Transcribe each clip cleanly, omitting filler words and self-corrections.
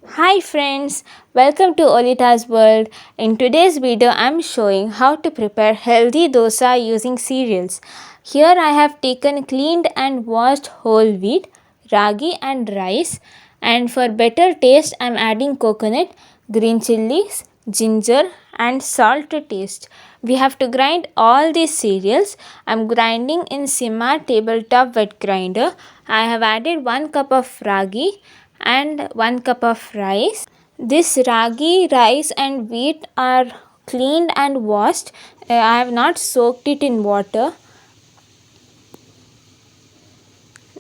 Hi friends, welcome to Olita's World. In today's video, I'm showing how to prepare healthy dosa using cereals. Here I have taken cleaned and washed whole wheat, ragi and rice, and for better taste I'm adding coconut, green chilies, ginger and salt to taste. We have to grind all these cereals. I'm grinding in Sima tabletop wet grinder. I have added 1 cup of ragi and 1 cup of rice. This ragi, rice and wheat are cleaned and washed. I have not soaked it in water.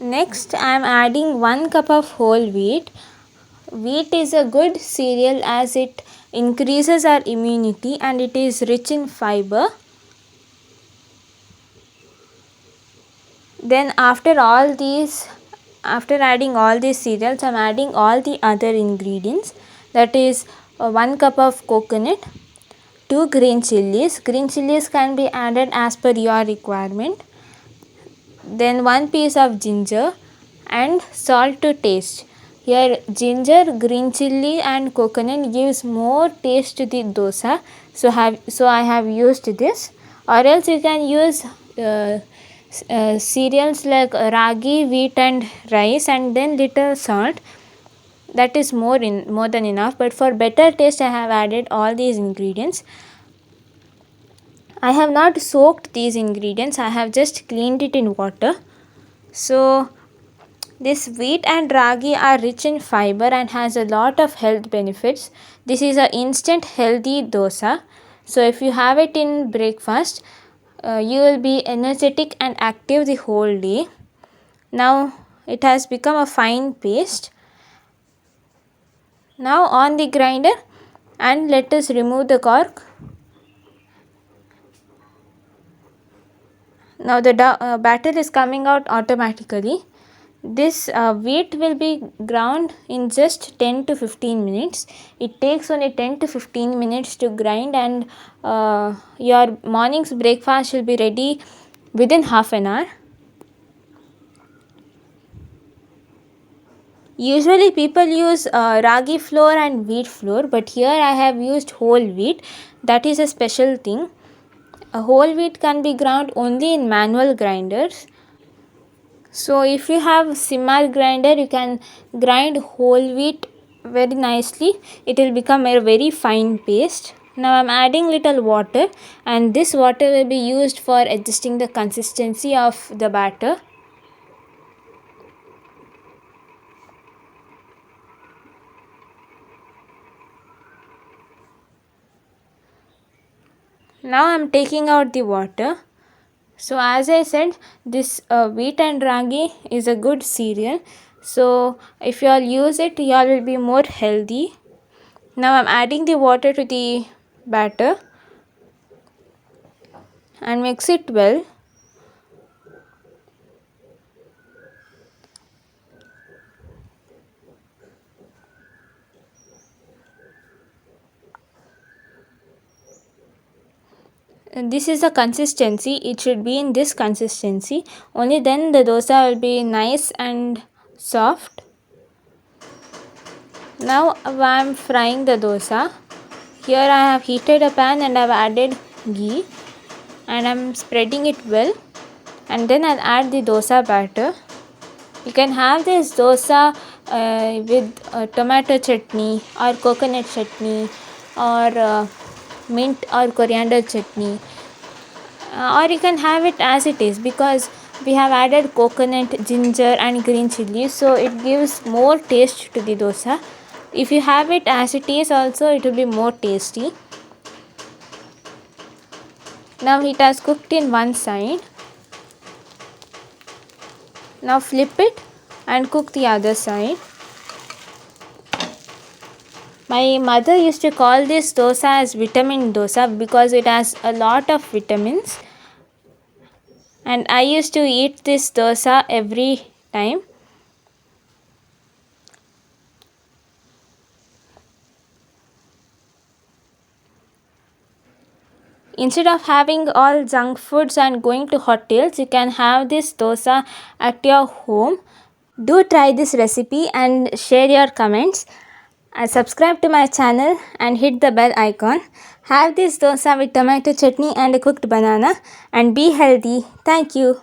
Next I am adding 1 cup of whole wheat. Wheat is a good cereal as it increases our immunity and it is rich in fiber. Then after adding all these cereals, I am adding all the other ingredients, that is 1 cup of coconut, 2 green chilies. Green chilies can be added as per your requirement. Then 1 piece of ginger and salt to taste. Here ginger, green chilli and coconut gives more taste to the dosa. So I have used this, or else you can use cereals like ragi, wheat and rice and then little salt. That is more than enough, but for better taste I have added all these ingredients. I have not soaked these ingredients, I have just cleaned it in water. So this wheat and ragi are rich in fiber and has a lot of health benefits. This is a instant healthy dosa. So if you have it in breakfast, you will be energetic and active the whole day. Now it has become a fine paste. Now on the grinder, and let us remove the cork. Now the batter is coming out automatically. This wheat will be ground in just 10 to 15 minutes. It takes only 10 to 15 minutes to grind, and your morning's breakfast will be ready within half an hour. Usually people use ragi flour and wheat flour, but here I have used whole wheat. That is a special thing. A whole wheat can be ground only in manual grinders. So if you have simmer grinder, you can grind whole wheat very nicely. It will become a very fine paste. Now I am adding little water, and this water will be used for adjusting the consistency of the batter. Now I am taking out the water. So as I said, this wheat and ragi is a good cereal. So if you all use it, you all will be more healthy. Now I am adding the water to the batter and mix it well. And this is the consistency. It should be in this consistency. Only then the dosa will be nice and soft. Now I am frying the dosa. Here I have heated a pan and I have added ghee and I am spreading it well, and then I'll add the dosa batter. You can have this dosa with tomato chutney or coconut chutney or mint or coriander chutney, or you can have it as it is, because we have added coconut, ginger and green chilli, so it gives more taste to the dosa. If you have it as it is also, it will be more tasty. Now it has cooked in one side. Now flip it and cook the other side. My mother used to call this dosa as vitamin dosa because it has a lot of vitamins, and I used to eat this dosa every time. Instead of having all junk foods and going to hotels, you can have this dosa at your home. Do try this recipe and share your comments. Subscribe to my channel and hit the bell icon. Have this dosa with tomato chutney and a cooked banana and be healthy. Thank you.